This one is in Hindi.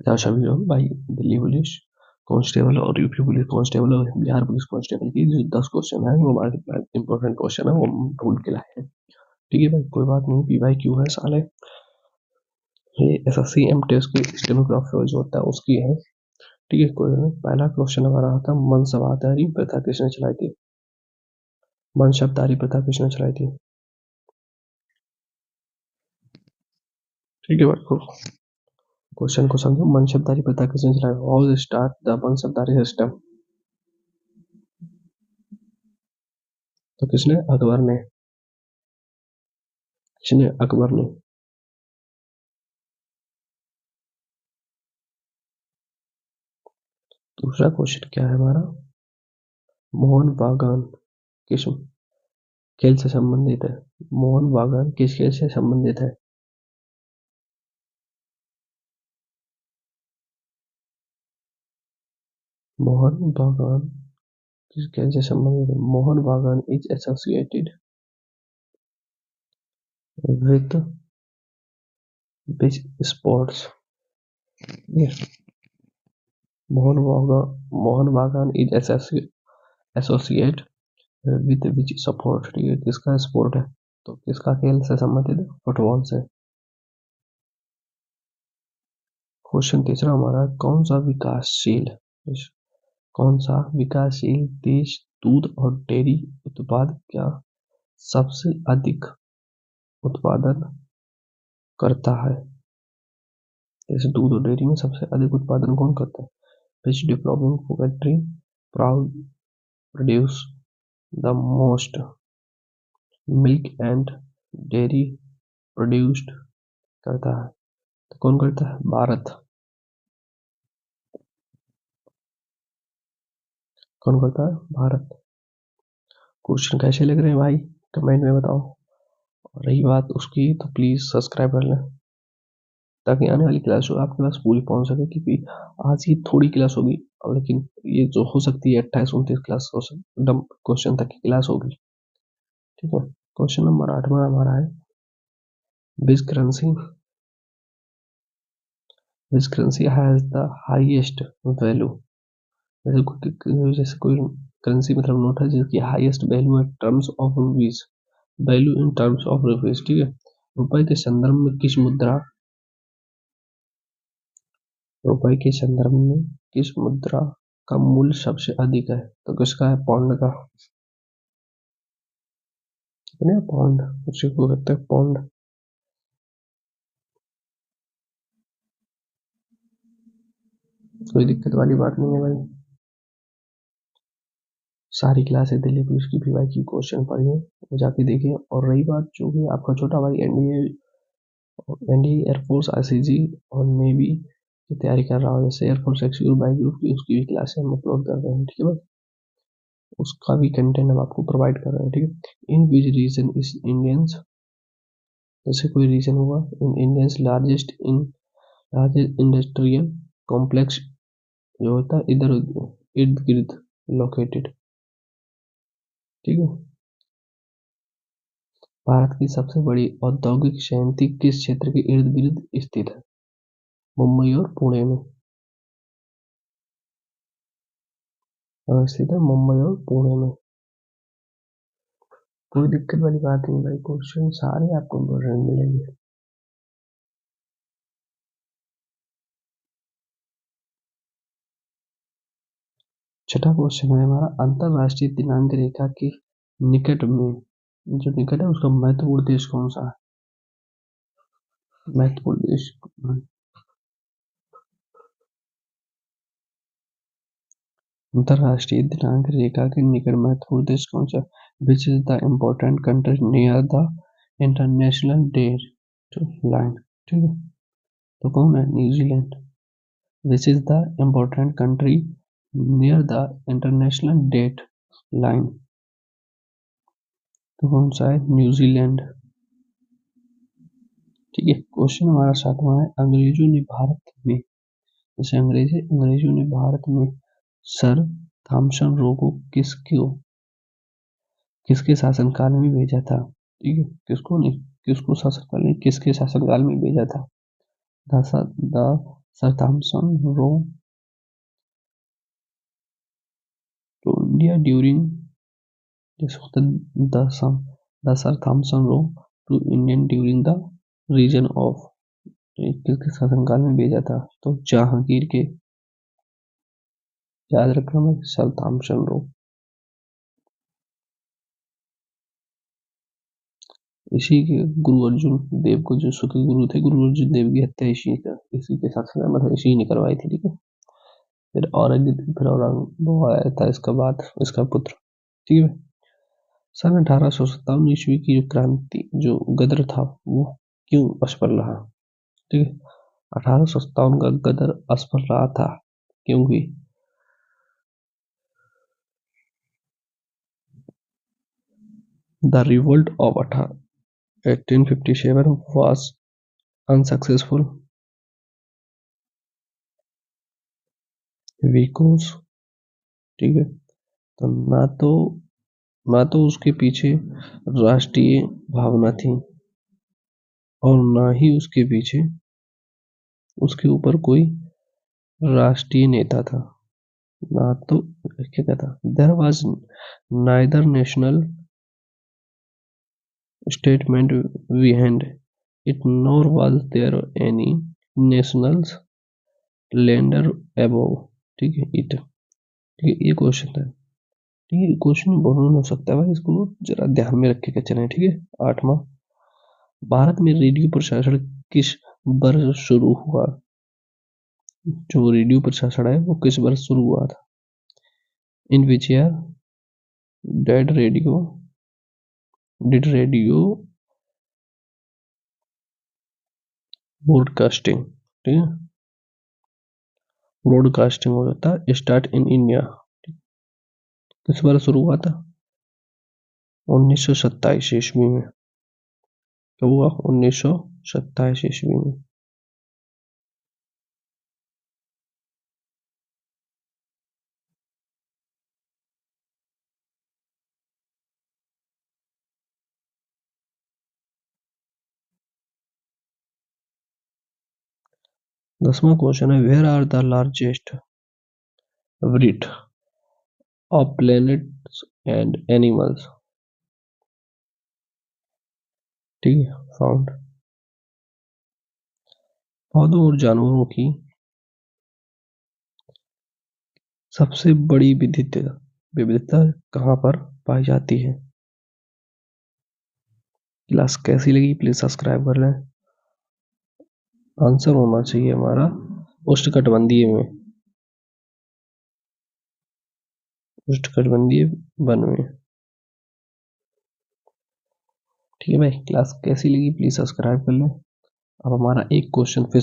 क्या सभी लोग भाई दिल्ली पुलिस कांस्टेबल और यूपी पुलिस कांस्टेबल और बिहार पुलिस कांस्टेबल की जो 10 क्वेश्चन है वो हमारे इंपॉर्टेंट क्वेश्चन है वो हम ढूंढ के लाए हैं। ठीक है भाई, कोई बात नहीं। पीवाई क्यू है साले, ये एसएससी एमटीएस की स्टेनोग्राफर जो होता है उसकी है। ठीक है, कोई नहीं। पहला क्वेश्चन हमारा आता है, मनसबदारी प्रथा किसने चलाई थी? मनसबदारी प्रथा किसने चलाई थी? ठीक है भाई, क्वेश्चन को समझो। मनसबदारी प्रथा किसने चलाई? How start the मनसबदारी system? तो किसने? अकबर ने। किसने? अकबर ने। दूसरा क्वेश्चन क्या है हमारा? मोहन बागान किस खेल से संबंधित है? मोहन बागान किस खेल से संबंधित है? मोहन बागान किस खेल से संबंधित है? Mohan Bagan is associated with which sports? Mohan Bagan is associate with which sport? ठीक है, किसका स्पोर्ट है? तो किसका खेल से संबंधित है? फुटबॉल से। क्वेश्चन तीसरा हमारा, कौन सा विकासशील देश दूध और डेयरी उत्पाद का सबसे अधिक उत्पादन करता है? जैसे दूध और डेयरी में सबसे अधिक उत्पादन कौन करता है? Which developing country proud produce the most milk and dairy produced करता है? तो कौन करता है? भारत। कौन करता है? भारत। क्वेश्चन कैसे लग रहे हैं भाई, कमेंट में बताओ। और रही बात उसकी, तो प्लीज सब्सक्राइब कर लें ताकि आने वाली क्लास जो आपके पास पूरी पहुंच सके, क्योंकि आज ये थोड़ी क्लास होगी और लेकिन ये जो हो सकती है 28-29 क्लास हो सकती एकदम क्वेश्चन तक की क्लास होगी। ठीक है, क्वेश्चन नंबर 8 हमारा है, which currency has the highest value? जैसे कोई करेंसी मतलब नोट है जिसकी हाईएस्ट वैल्यू है terms of rupees, value in terms of rupees. ठीक है, रुपए के संदर्भ में किस मुद्रा का मूल्य सबसे अधिक है? तो किसका है? पौंड का। कितने? पौंड, उसी को कहते हैं पौंड। कोई दिक्कत वाली बात नहीं है भाई, सारी क्लासें दिल्ली पुलिस की पीवाई की क्वेश्चन पढ़िए, वो जाके देखिए। और रही बात जो भी आपका छोटा भाई एनडीए एयरफोर्स आईसीजी और नेवी की तैयारी कर रहा हो, जैसे एयरफोर्स एक्सिक्यूटिव बाई ग्रुप की, उसकी भी क्लासें हम अपलोड कर रहे हैं। ठीक है भाई, उसका भी कंटेंट हम आपको प्रोवाइड कर रहे हैं। ठीक है, इन विच रीजन इज इंडियंस, जैसे कोई रीजन हुआ, इन इंडियंस लार्जेस्ट इंडस्ट्रियल कॉम्प्लेक्स जो होता है इधर इर्द गिर्द लोकेटेड। ठीक है, भारत की सबसे बड़ी औद्योगिक संयंत्र किस क्षेत्र के इर्द गिर्द स्थित है? मुंबई और पुणे में स्थित है, मुंबई और पुणे में। कोई दिक्कत वाली बात नहीं भाई, क्वेश्चन सारे आपको इम्पोर्टेंट मिलेंगे। छठा क्वेश्चन है हमारा, अंतरराष्ट्रीय दिनांक रेखा के निकट में, जो निकट है उसका महत्वपूर्ण देश कौन सा है? महत्वपूर्ण देश अंतरराष्ट्रीय दिनांक रेखा के निकट महत्वपूर्ण देश कौन सा? Which is the important country near the international date line? ठीक है, तो कौन है? New Zealand. Which is the important country near the international date line? तो कौन सा है? न्यूजीलैंड। ठीक है, क्वेश्चन हमारा 7वां है, अंग्रेजों ने भारत में, जैसे अंग्रेजों ने भारत में सर थॉमसन रो को किसके शासनकाल में भेजा था? ठीक है, किसको नहीं, किसको शासनकाल नहीं, किसके शासनकाल में भेजा था? The Sir Thompson wrote to India during the Sir Thompson wrote to Indian during the region of किसके शासनकाल में भेजा था? तो जहांगीर के। याद रखना मैं सर थॉमसन रो। इसी के गुरु अर्जुन देव को जो सुखी गुरु थे, गुरु अर्जुन देव की हत्या इसी के शासन मतलब इसी ने करवाई थी। ठीक है। फिर औरंग वो आया था इसका बाद, इसका पुत्र। ठीक है। सन 1857 ईस्वी की जो क्रांति जो गदर था वो क्यों असफल रहा? ठीक है। 1857 का गदर असफल रहा था क्योंकि the revolt of 1857 was unsuccessful because ठीक है, तो ना तो उसके पीछे राष्ट्रीय भावना थी और ना ही उसके पीछे उसके ऊपर कोई राष्ट्रीय नेता था। ना तो क्या कहता, there was neither national statement behind it nor was there any national lender above। ठीक है, it ठीक है, ये क्वेश्चन था। ठीक है, क्वेश्चन बहुत हो सकता है भाई, इसको जरा ध्यान में रख के चलें। ठीक है। 8वां, भारत में रेडियो प्रशासन किस वर्ष शुरू हुआ? जो रेडियो प्रशासन है वो किस वर्ष शुरू हुआ था? In which year did radio broadcasting, ठीक है, ब्रॉडकास्टिंग हो जाता है स्टार्ट इन इंडिया, किस बार शुरू हुआ था? 1927 ईस्वी में। कब हुआ? 1927 ईस्वी में। दसवां क्वेश्चन है, where are the largest breed of planets and animals? ठीक है, फाउंड। पौधों और जानवरों की सबसे बड़ी विविधता कहाँ पर पाई जाती है? क्लास कैसी लगी प्लीज सब्सक्राइब कर लें। आंसर होना चाहिए हमारा उष्णकटिबंधीय में, उष्णकटिबंधीय वन में। ठीक है भाई, क्लास कैसी लगी प्लीज सब्सक्राइब कर लें। अब हमारा एक क्वेश्चन फिर